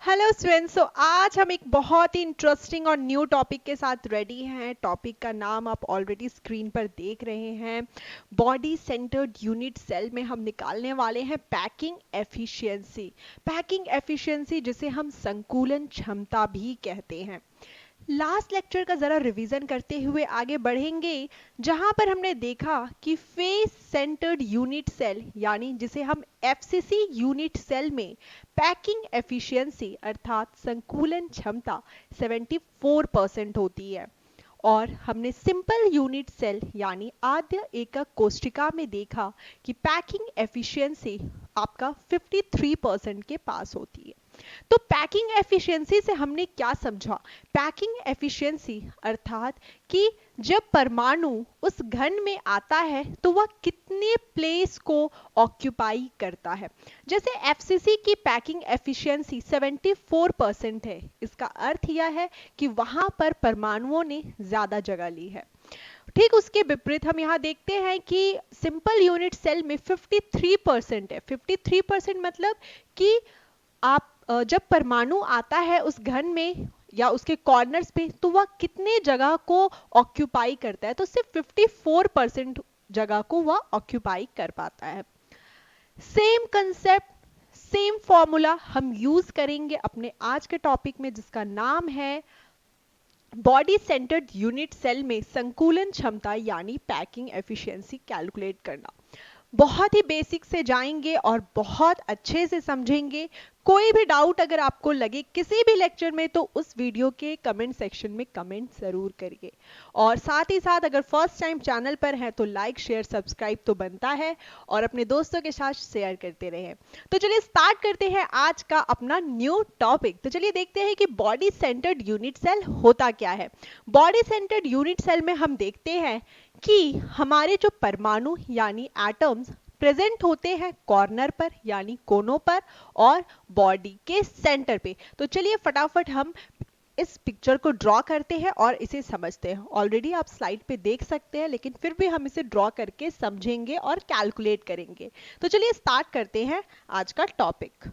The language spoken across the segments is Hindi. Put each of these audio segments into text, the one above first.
हेलो स्टूडेंट्स, आज हम एक बहुत ही इंटरेस्टिंग और न्यू टॉपिक के साथ रेडी हैं। टॉपिक का नाम आप ऑलरेडी स्क्रीन पर देख रहे हैं। बॉडी सेंटर्ड यूनिट सेल में हम निकालने वाले हैं पैकिंग एफिशिएंसी। पैकिंग एफिशिएंसी जिसे हम संकुलन क्षमता भी कहते हैं। लास्ट लेक्चर का जरा रिवीजन करते हुए आगे बढ़ेंगे, जहां पर हमने देखा कि फेस सेंटर्ड यूनिट सेल यानी जिसे हम एफसीसी यूनिट सेल में पैकिंग एफिशिएंसी अर्थात संकुलन क्षमता 74% होती है। और हमने सिंपल यूनिट सेल यानी आद्य एकक कोशिका में देखा कि पैकिंग एफिशिएंसी आपका 53% के पास होती है। तो पैकिंग एफिशिएंसी से हमने क्या समझा? पैकिंग एफिशिएंसी अर्थात कि जब परमाणु उस घन में आता है तो वह कितने प्लेस को ऑक्यूपाई करता है। जैसे एफसीसी की पैकिंग एफिशिएंसी 74% है, इसका अर्थ यह है कि वहां पर परमाणुओं ने ज्यादा जगह ली है। ठीक उसके विपरीत हम यहाँ देखते हैं कि सिंपल यूनिट सेल में 53% है। 53% मतलब कि आप जब परमाणु आता है उस घन में या उसके कॉर्नर्स पे तो वह कितने जगह को ऑक्यूपाई करता है, तो सिर्फ 54% जगह को वह ऑक्यूपाई कर पाता है। सेम कंसेप्ट, सेम फॉर्मूला हम यूज करेंगे अपने आज के टॉपिक में, जिसका नाम है बॉडी सेंटर्ड यूनिट सेल में संकुलन क्षमता यानी पैकिंग एफिशिएंसी कैलकुलेट करना। बहुत ही बेसिक से जाएंगे और बहुत अच्छे से समझेंगे। कोई भी डाउट अगर आपको लगे किसी भी लेक्चर में तो उस वीडियो के कमेंट सेक्शन में कमेंट जरूर करिए। और साथ ही साथ अगर फर्स्ट टाइम चैनल पर हैं तो लाइक शेयर सब्सक्राइब तो बनता है और अपने दोस्तों के साथ शेयर करते रहें। तो चलिए स्टार्ट करते हैं आज का अपना न्यू टॉपिक। तो चलिए देखते हैं कि बॉडी सेंटर्ड यूनिट सेल होता क्या है। बॉडी सेंटर्ड यूनिट सेल में हम देखते हैं कि हमारे जो परमाणु यानी एटम्स प्रेजेंट होते हैं कॉर्नर पर यानी कोनों पर और बॉडी के सेंटर पे। तो चलिए फटाफट हम इस पिक्चर को ड्रॉ करते हैं और इसे समझते हैं। ऑलरेडी आप स्लाइड पे देख सकते हैं, लेकिन फिर भी हम इसे ड्रॉ करके समझेंगे और कैलकुलेट करेंगे। तो चलिए स्टार्ट करते हैं आज का topic.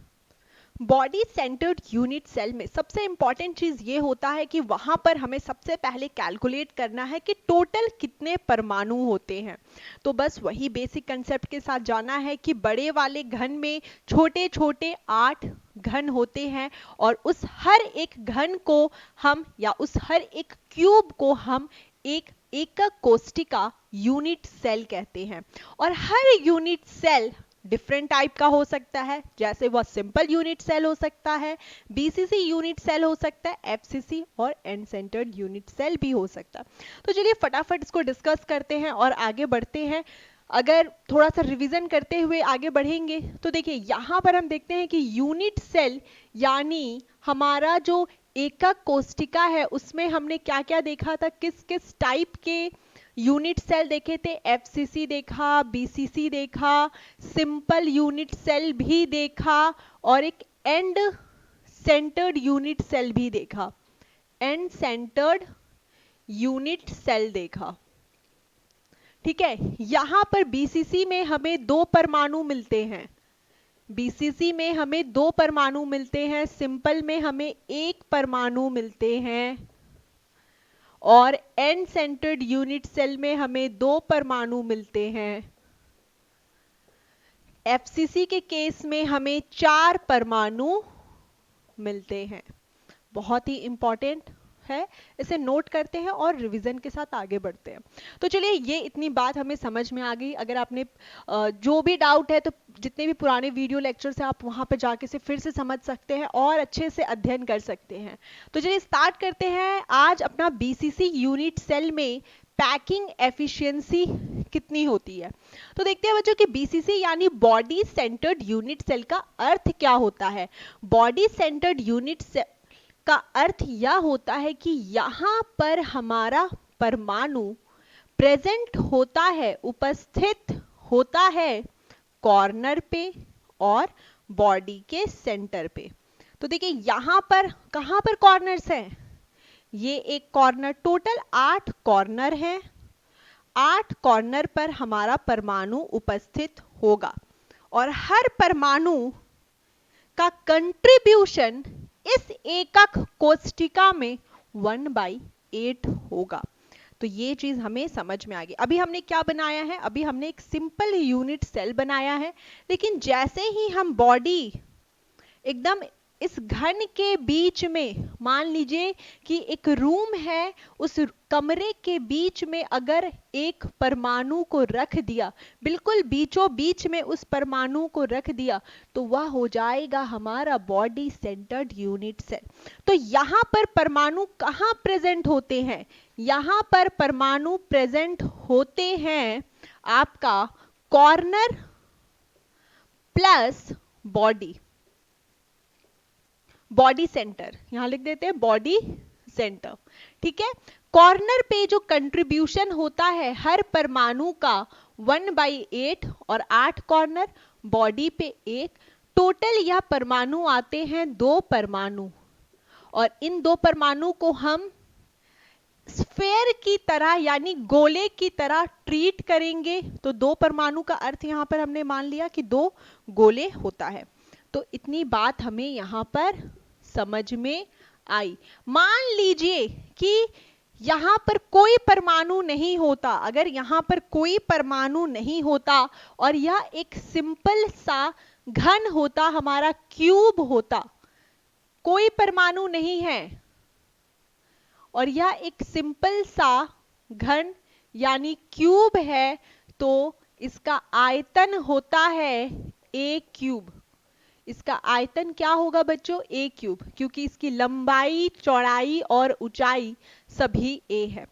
Body centred unit cell में सबसे इंपॉर्टेंट चीज ये होता है कि वहां पर हमें सबसे पहले कैलकुलेट करना है कि टोटल कितने परमाणु होते हैं। तो बस वही बेसिक कंसेप्ट के साथ जाना है कि बड़े वाले घन में छोटे छोटे 8 घन होते हैं और उस हर एक घन को हम या उस हर एक क्यूब को हम एक एकक कोशिका यूनिट सेल कहते हैं। और हर यूनिट सेल डिफरेंट टाइप का हो सकता है, जैसे वह सिंपल यूनिट सेल हो सकता है, बीसीसी यूनिट सेल हो सकता है, एफसीसी और एंड सेंटर्ड यूनिट सेल भी हो सकता है। तो चलिए फटाफट इसको डिस्कस करते हैं और आगे बढ़ते हैं। अगर थोड़ा सा रिवीजन करते हुए आगे बढ़ेंगे तो देखिए यहां पर हम देखते हैं कि यूनिट सेल यानी हमारा जो एकक कोशिका है उसमें हमने क्या क्या देखा था, किस किस टाइप के यूनिट सेल देखे थे। एफसीसी देखा, बीसीसी देखा, सिंपल यूनिट सेल भी देखा और एक एंड सेंटर्ड यूनिट सेल भी देखा। एंड सेंटर्ड यूनिट सेल देखा, ठीक है। यहां पर बीसीसी में हमें 2 परमाणु मिलते हैं। बीसीसी में हमें 2 परमाणु मिलते हैं, सिंपल में हमें 1 परमाणु मिलते हैं और एंड सेंटर्ड यूनिट सेल में हमें 2 परमाणु मिलते हैं। एफसीसी के केस में हमें 4 परमाणु मिलते हैं। बहुत ही इंपॉर्टेंट है, इसे नोट करते हैं और रिवीजन के साथ आगे बढ़ते हैं। तो चलिए ये इतनी बात हमें समझ में आ गई। अगर आपने जो भी डाउट है तो जितने भी पुराने वीडियो लेक्चर्स हैं आप वहां पर जाके से फिर से समझ सकते हैं और अच्छे से अध्ययन कर सकते हैं। तो चलिए स्टार्ट करते हैं आज अपना बीसीसी यूनिट सेल में पैकिंग एफिशिएंसी कितनी होती है। तो देखते हैं बच्चों कि बीसीसी यानी बॉडी सेंटर्ड यूनिट सेल का अर्थ क्या होता है। बॉडी सेंटर्ड यूनिट सेल का अर्थ यह होता है कि यहां पर हमारा परमाणु प्रेजेंट होता है, उपस्थित होता है कॉर्नर पे और बॉडी के सेंटर पे। तो देखिए यहां पर कहां पर कॉर्नर्स हैं, ये एक कॉर्नर, टोटल 8 कॉर्नर हैं। 8 कॉर्नर पर हमारा परमाणु उपस्थित होगा और हर परमाणु का कंट्रीब्यूशन इस एकक कोष्टिका में 1/8 होगा। तो ये चीज हमें समझ में आ गई। अभी हमने क्या बनाया है, अभी हमने एक सिंपल यूनिट सेल बनाया है, लेकिन जैसे ही हम बॉडी एकदम इस घन के बीच में, मान लीजिए कि एक रूम है, उस कमरे के बीच में अगर एक परमाणु को रख दिया, बिल्कुल बीचों बीच में उस परमाणु को रख दिया, तो वह हो जाएगा हमारा बॉडी सेंटर्ड यूनिट सेल। तो यहां पर परमाणु कहां प्रेजेंट होते हैं, यहां पर परमाणु प्रेजेंट होते हैं आपका corner plus body, body centre, यहां लिख देते हैं बॉडी सेंटर। ठीक है, कॉर्नर पे जो कंट्रीब्यूशन होता है हर परमाणु का 1/8 और 8 कॉर्नर, बॉडी पे 1, टोटल यह परमाणु आते हैं 2 परमाणु, और इन 2 परमाणु को हम स्फेयर की तरह यानी गोले की तरह ट्रीट करेंगे। तो 2 परमाणु का अर्थ यहां पर हमने मान लिया कि 2 गोले होता है। तो इतनी बात हमें यहां पर समझ में आई। मान लीजिए कि यहां पर कोई परमाणु नहीं होता, अगर यहां पर कोई परमाणु नहीं होता और यह एक सिंपल सा घन होता, हमारा क्यूब होता, कोई परमाणु नहीं है और यह एक सिंपल सा घन यानी क्यूब है, तो इसका आयतन होता है a क्यूब। इसका आयतन क्या होगा बच्चों, a क्यूब, क्योंकि इसकी लंबाई, चौड़ाई और ऊंचाई सभी a है।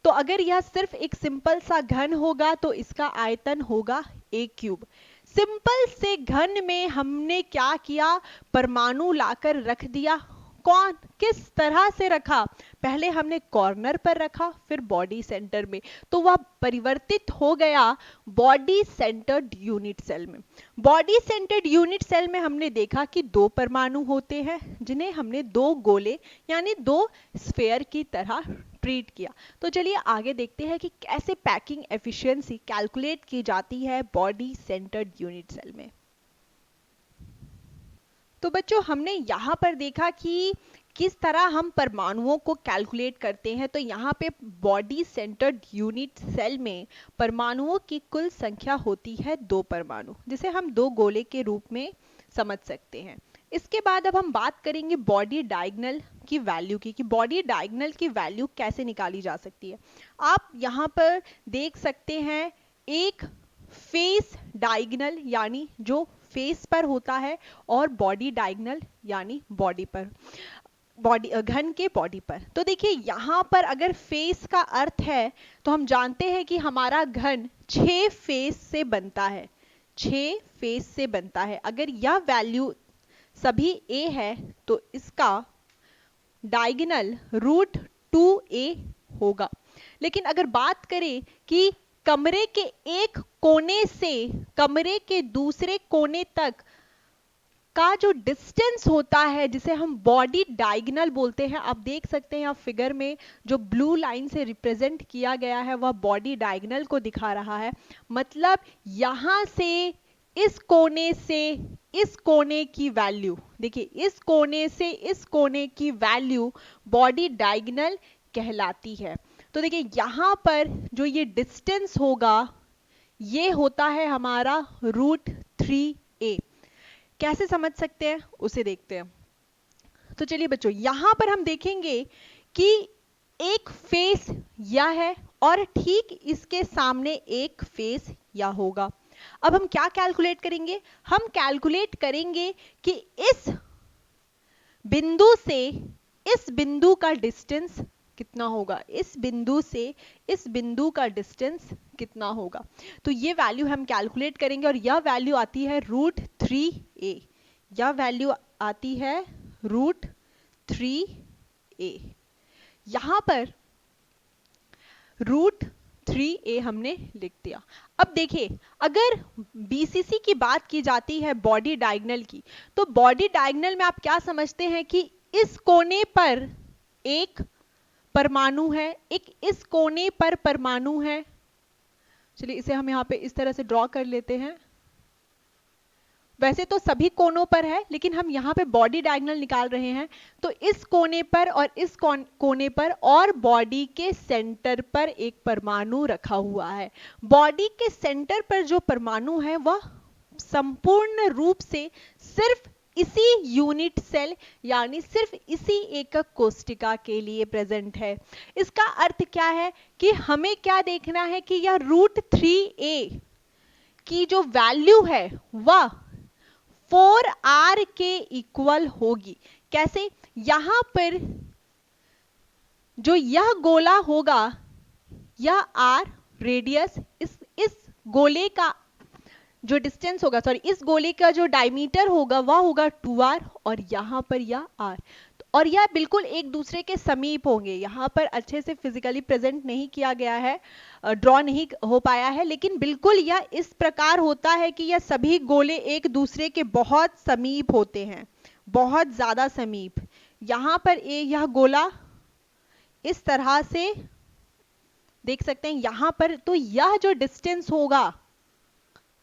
तो अगर यह सिर्फ एक सिंपल सा घन होगा तो इसका आयतन होगा a क्यूब। सिंपल से घन में हमने क्या किया, परमाणु लाकर रख दिया। कौन, किस तरह से रखा, पहले हमने कॉर्नर पर रखा, फिर बॉडी सेंटर में, तो वह परिवर्तित हो गया बॉडी सेंटर्ड यूनिट सेल में। बॉडी सेंटर्ड यूनिट सेल में हमने देखा कि 2 परमाणु होते हैं जिन्हें हमने 2 गोले यानी 2 स्फेयर की तरह ट्रीट किया। तो चलिए आगे देखते हैं कि कैसे पैकिंग एफिशिएंसी कैलकुलेट की जाती है बॉडी सेंटर्ड यूनिट सेल में। तो बच्चों हमने यहाँ पर देखा कि किस तरह हम परमाणुओं को कैलकुलेट करते हैं। तो यहाँ पे बॉडी सेंटर्ड यूनिट सेल में परमाणुओं की कुल संख्या होती है 2 परमाणु, जिसे हम 2 गोले के रूप में समझ सकते हैं। इसके बाद अब हम बात करेंगे बॉडी डायगोनल की वैल्यू की, कि बॉडी डायगोनल की वैल्यू कैसे निकाली जा सकती है। आप यहाँ पर देख सकते हैं एक फेस डायगोनल यानी जो फेस पर होता है, और बॉडी डायगोनल यानी बॉडी पर, बॉडी घन के बॉडी पर। तो देखिए यहां पर अगर फेस का अर्थ है तो हम जानते हैं कि हमारा घन 6 फेस से बनता है, 6 फेस से बनता है। अगर यह वैल्यू सभी a है तो इसका डायगोनल √2a होगा। लेकिन अगर बात करें कि कमरे के एक कोने से कमरे के दूसरे कोने तक का जो डिस्टेंस होता है, जिसे हम बॉडी डायगोनल बोलते हैं, आप देख सकते हैं आप फिगर में जो ब्लू लाइन से रिप्रेजेंट किया गया है वह बॉडी डायगोनल को दिखा रहा है। मतलब यहां से इस कोने से इस कोने की वैल्यू, देखिए इस कोने से इस कोने की वैल्यू बॉडी डायगोनल कहलाती है। तो देखिए यहां पर जो ये डिस्टेंस होगा ये होता है हमारा √3a। कैसे समझ सकते हैं उसे देखते हैं। तो चलिए बच्चों यहां पर हम देखेंगे कि एक फेस यह है और ठीक इसके सामने एक फेस यह होगा। अब हम क्या कैलकुलेट करेंगे, हम कैलकुलेट करेंगे कि इस बिंदु से इस बिंदु का डिस्टेंस कितना होगा, इस बिंदु से इस बिंदु का डिस्टेंस कितना होगा। तो ये वैल्यू हम कैलकुलेट करेंगे और यह वैल्यू आती है √3a। यह वैल्यू आती है √3a। यहां पर √3a हमने लिख दिया। अब देखिए अगर बीसीसी की बात की जाती है बॉडी डायगोनल की, तो बॉडी डायगोनल में आप क्या समझते हैं कि इस कोने पर एक परमाणु है, एक इस कोने पर परमाणु है। चलिए इसे हम यहां पे इस तरह से ड्रॉ कर लेते हैं। वैसे तो सभी कोनों पर है, लेकिन हम यहाँ पे बॉडी डायगोनल निकाल रहे हैं, तो इस कोने पर और इस कोने पर और बॉडी के सेंटर पर एक परमाणु रखा हुआ है। बॉडी के सेंटर पर जो परमाणु है वह संपूर्ण रूप से सिर्फ इसी यूनिट सेल यानी सिर्फ इसी एकक कोशिका के लिए प्रेजेंट है। इसका अर्थ क्या है कि हमें क्या देखना है कि यह √3a की जो वैल्यू है वह 4r के इक्वल होगी। कैसे? यहां पर जो यह गोला होगा, यह r रेडियस, इस गोले का जो डिस्टेंस होगा, सॉरी इस गोले का जो डायमीटर होगा वह होगा 2r, और यहां पर यह r, और यह बिल्कुल एक दूसरे के समीप होंगे। यहाँ पर अच्छे से फिजिकली प्रेजेंट नहीं किया गया है, ड्रॉ नहीं हो पाया है, लेकिन बिल्कुल यह इस प्रकार होता है कि यह सभी गोले एक दूसरे के बहुत समीप होते हैं, बहुत ज्यादा समीप। यहाँ पर यह गोला इस तरह से देख सकते हैं यहाँ पर, तो यह जो डिस्टेंस होगा,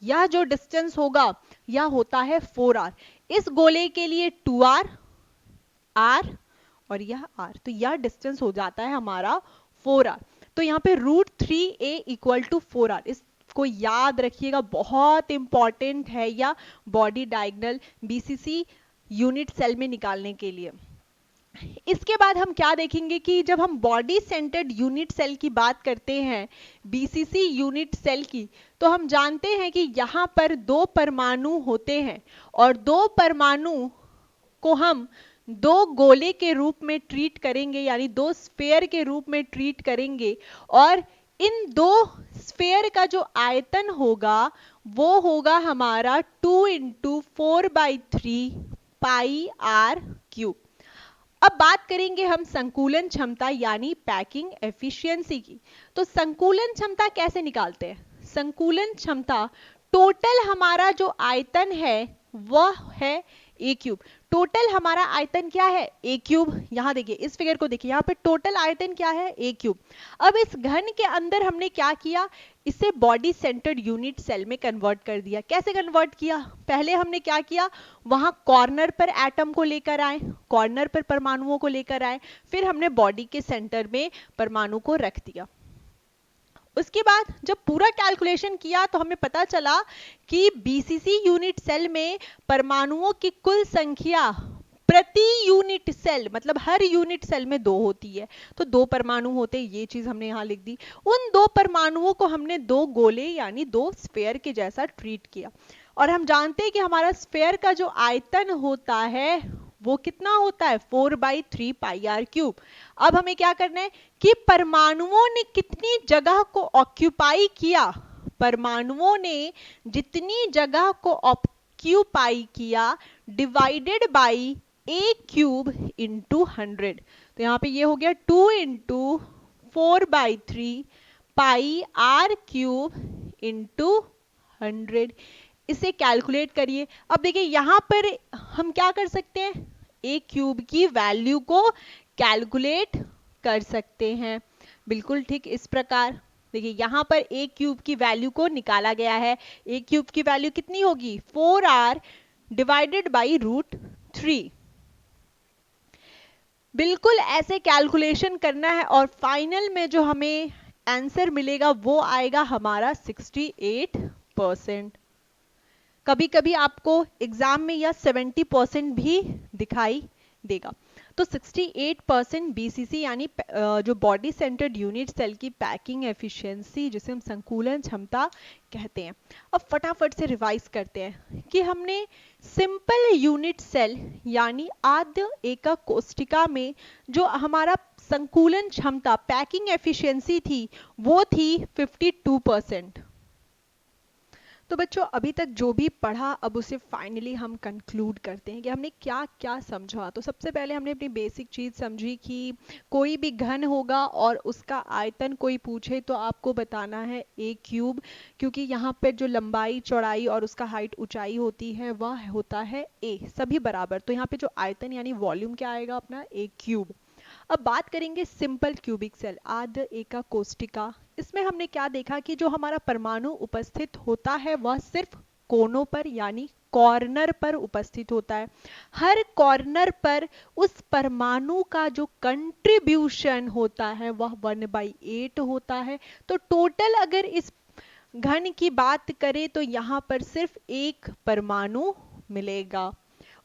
यह जो डिस्टेंस होगा यह होता है 4r। इस गोले के लिए 2r, r और यह r, तो यह डिस्टेंस हो जाता है हमारा 4r। तो यहाँ पे √3a इक्वल टू 4r, इसको याद रखिएगा, बहुत इंपॉर्टेंट है यह body diagonal BCC unit cell में निकालने के लिए। इसके बाद हम क्या देखेंगे कि जब हम बॉडी सेंटर्ड यूनिट सेल की बात करते हैं, बीसीसी यूनिट सेल की, तो हम जानते हैं कि यहाँ पर 2 परमाणु होते हैं, और 2 परमाणु को हम 2 गोले के रूप में ट्रीट करेंगे, यानी 2 स्फीयर के रूप में ट्रीट करेंगे, और इन 2 स्फीयर का जो आयतन होगा वो होगा हमारा 2 × 4/3 πr³। अब बात करेंगे हम संकुलन क्षमता यानी पैकिंग एफिशिएंसी की। तो संकुलन क्षमता कैसे निकालते हैं? संकुलन क्षमता, टोटल हमारा जो आयतन है वह है a³। टोटल हमारा आयतन क्या है? a³। यहां देखिए, इस फिगर को देखिए, यहाँ पे टोटल आयतन क्या है? a³। अब इस घन के अंदर हमने क्या किया, इसे बॉडी सेंटर्ड यूनिट सेल में कन्वर्ट कर दिया। कैसे कन्वर्ट किया? पहले हमने क्या किया, वहां कॉर्नर पर एटम को लेकर आए, कॉर्नर पर परमाणुओं को लेकर आए, फिर हमने बॉडी के सेंटर में परमाणु को रख दिया। उसके बाद जब पूरा कैलकुलेशन किया तो हमें पता चला कि बीसीसी यूनिट सेल में परमाणुओं की कुल संख्या प्रति यूनिट सेल, मतलब हर यूनिट सेल में 2 होती है, तो 2 परमाणु होते, ये चीज हमने यहाँ लिख दी। उन 2 परमाणुओं को हमने 2 गोले यानी 2 स्फीयर के जैसा ट्रीट किया, और हम जानते हैं कि हमारा स्फीयर का जो आयतन होता है वो कितना होता है? 4/3 πr³। अब हमें क्या करना है कि परमाणुओं ने कितनी जगह को ऑक्यूपाई किया, परमाणुओं ने जितनी जगह को ऑक्यूपाई किया डिवाइडेड बाई a³ × 100। तो यहाँ पे ये हो गया 2 × 4/3 πr³ × 100। इसे कैलकुलेट करिए। अब देखिए यहाँ पर हम क्या कर सकते हैं, a³ की वैल्यू को कैलकुलेट कर सकते हैं, बिल्कुल ठीक इस प्रकार। देखिए यहाँ पर a³ की वैल्यू को निकाला गया है। a³ की वैल्यू कितनी होगी? 4r divided by √3। बिल्कुल ऐसे कैलकुलेशन करना है, और फाइनल में जो हमें आंसर मिलेगा वो आएगा हमारा 68%। कभी कभी आपको एग्जाम में यह 70% भी दिखाई देगा। तो 68% बीसीसी यानी जो बॉडी सेंटर्ड यूनिट सेल की पैकिंग एफिशिएंसी, जिसे हम संकुलन क्षमता कहते हैं। अब फटाफट से रिवाइज करते हैं कि हमने सिंपल यूनिट सेल यानी आद्य एकक कोशिका में जो हमारा संकुलन क्षमता पैकिंग एफिशिएंसी थी वो थी 52%। तो बच्चों अभी तक जो भी पढ़ा, अब उसे फाइनली हम कंक्लूड करते हैं कि हमने क्या क्या समझा। तो सबसे पहले हमने अपनी बेसिक चीज़ समझी कि कोई भी घन होगा और उसका आयतन कोई पूछे तो आपको बताना है a³, क्योंकि यहाँ पे जो लंबाई, चौड़ाई और उसका हाइट, ऊंचाई होती है वह होता है a, सभी बराबर। तो यहाँ पे जो आयतन यानी वॉल्यूम क्या आएगा अपना? a³। अब बात करेंगे सिंपल क्यूबिक सेल आद्य एकक कोशिका। इसमें हमने क्या देखा कि जो हमारा परमाणु उपस्थित होता है वह सिर्फ कोनों पर यानी कॉर्नर पर उपस्थित होता है। हर कॉर्नर पर उस परमाणु का जो कंट्रीब्यूशन होता है वह 1/8 होता है। तो टोटल अगर इस घन की बात करें तो यहाँ पर सिर्फ एक परमाणु मिलेगा।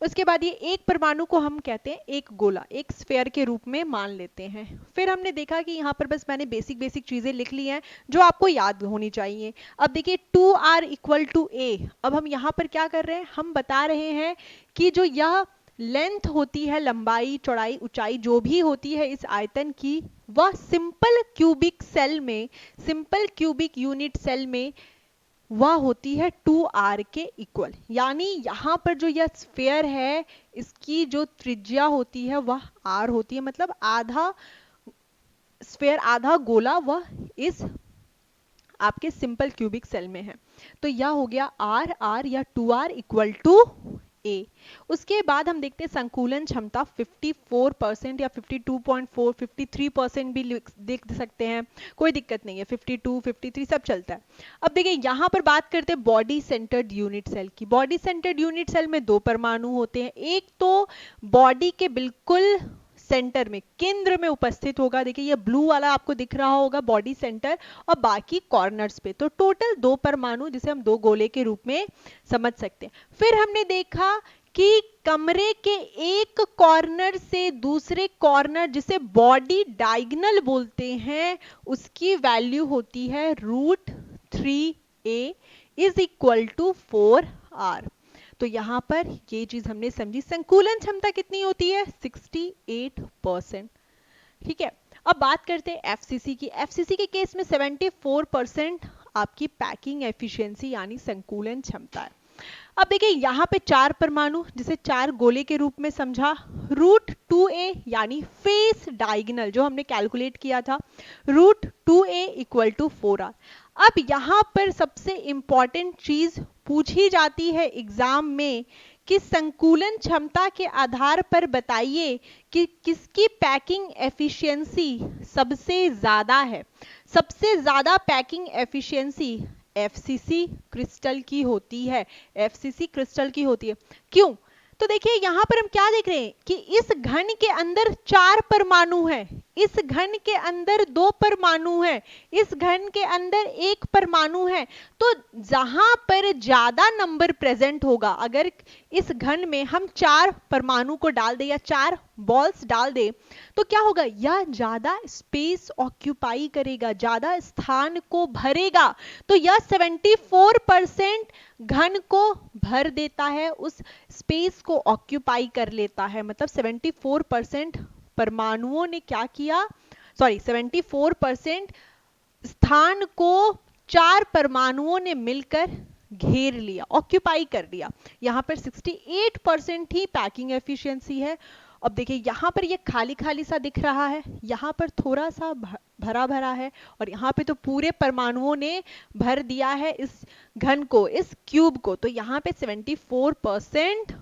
उसके बाद ये एक परमाणु को हम कहते हैं एक गोला, एक स्फेयर के रूप में मान लेते हैं। फिर हमने देखा कि यहाँ पर बस मैंने बेसिक बेसिक चीजें लिख ली हैं जो आपको याद होनी चाहिए। अब देखिए 2r इक्वल टू a। अब हम यहाँ पर क्या कर रहे हैं, हम बता रहे हैं कि जो यह लेंथ होती है, लंबाई चौड़ाई ऊंचाई जो भी होती है इस आयतन की, वह सिंपल क्यूबिक सेल में, सिंपल क्यूबिक यूनिट सेल में वह होती है 2r के इक्वल। यानी यहाँ पर जो यह स्फेयर है इसकी जो त्रिज्या होती है वह r होती है, मतलब आधा स्फेयर, आधा गोला वह इस आपके सिंपल क्यूबिक सेल में है। तो यह हो गया r या 2r इक्वल टू a। उसके बाद हम देखते हैं संकुलन क्षमता 54% या 52.4, 53% भी लिख सकते हैं, कोई दिक्कत नहीं है, 52, 53 सब चलता है। अब देखिए यहाँ पर बात करते हैं बॉडी सेंटर्ड यूनिट सेल की। बॉडी सेंटर्ड यूनिट सेल में दो परमाणु होते हैं, एक तो बॉडी के बिल्कुल सेंटर में, केंद्र में उपस्थित होगा, देखिए ये ब्लू वाला आपको दिख रहा होगा बॉडी सेंटर, और बाकी कॉर्नर्स पे। तो टोटल दो परमाणु जिसे हम दो गोले के रूप में समझ सकते हैं। फिर हमने देखा कि कमरे के एक कॉर्नर से दूसरे कॉर्नर, जिसे बॉडी डायगोनल बोलते हैं, उसकी वैल्यू होती है √3a is equal to 4r। तो यहां पर ये चीज हमने समझी। संकुलन क्षमता कितनी होती है, 68%। ठीक है, अब बात करते हैं एफसीसी की। एफसीसी के केस में 74% आपकी पैकिंग एफिशिएंसी यानी संकुलन क्षमता है। अब देखिए यहाँ पे चार परमाणु, जिसे चार गोले के रूप में समझा, √2a यानी फेस डायगोनल जो हमने कैलकुलेट किया था, √2a इक्वल टू 4r। अब यहाँ पर सबसे इंपॉर्टेंट चीज पूछी जाती है एग्जाम में कि संकुलन क्षमता के आधार पर बताइए कि किसकी पैकिंग एफिशिएंसी सबसे ज्यादा है। सबसे ज्यादा पैकिंग एफिशिएंसी एफसीसी क्रिस्टल की होती है, एफसीसी क्रिस्टल की होती है। क्यों? तो देखिए यहां पर हम क्या देख रहे हैं कि इस घन के अंदर चार परमाणु हैं, इस घन के अंदर दो परमाणु हैं, इस घन के अंदर एक परमाणु है। तो जहां पर ज्यादा नंबर प्रेजेंट होगा, अगर इस घन में हम चार परमाणु को डाल दे या चार बॉल्स डाल दे, तो क्या होगा, यह ज्यादा स्पेस ऑक्यूपाई करेगा, ज्यादा स्थान को भरेगा। तो यह 74% घन को भर देता है, उस स्पेस को ऑक्यूपाई कर लेता है। मतलब 74% परमाणुओं ने क्या किया, 74% स्थान को चार परमाणुओं ने मिलकर घेर लिया, ऑक्यूपाई कर लिया। यहां पर 68% ही पैकिंग एफिशिएंसी है। अब देखिए यहां पर ये खाली खाली सा दिख रहा है, यहां पर थोड़ा सा भरा भरा है, और यहां पे तो पूरे परमाणुओं ने भर दिया है इस घन को, इस क्यूब को। तो यहां पे 74%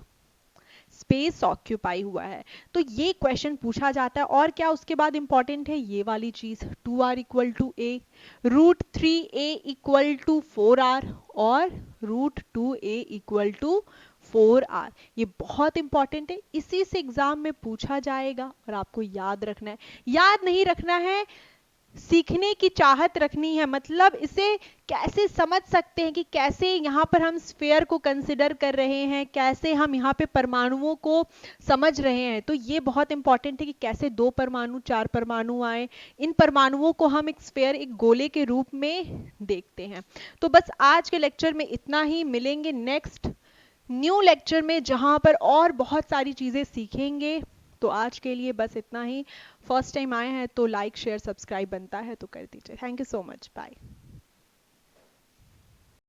स्पेस ऑक्यूपाई हुआ है। तो ये क्वेश्चन पूछा जाता है। और क्या उसके बाद इंपॉर्टेंट है ये वाली चीज, 2r equal to a, √3a equal to 4r और √2a इक्वल टू 4r। ये बहुत इंपॉर्टेंट है, इसी से एग्जाम में पूछा जाएगा और आपको याद रखना है। याद नहीं रखना है, सीखने की चाहत रखनी है। मतलब इसे कैसे समझ सकते हैं कि कैसे यहाँ पर हम स्फेयर को कंसिडर कर रहे हैं, कैसे हम यहाँ पे परमाणुओं को समझ रहे हैं। तो ये बहुत इंपॉर्टेंट है कि कैसे दो परमाणु, चार परमाणु आए, इन परमाणुओं को हम एक स्फेयर, एक गोले के रूप में देखते हैं। तो बस आज के लेक्चर में इतना ही। मिलेंगे नेक्स्ट न्यू लेक्चर में जहां पर और बहुत सारी चीजें सीखेंगे। तो आज के लिए बस इतना ही। फर्स्ट टाइम आए हैं तो लाइक शेयर सब्सक्राइब बनता है तो कर दीजिए। Thank you so much, bye.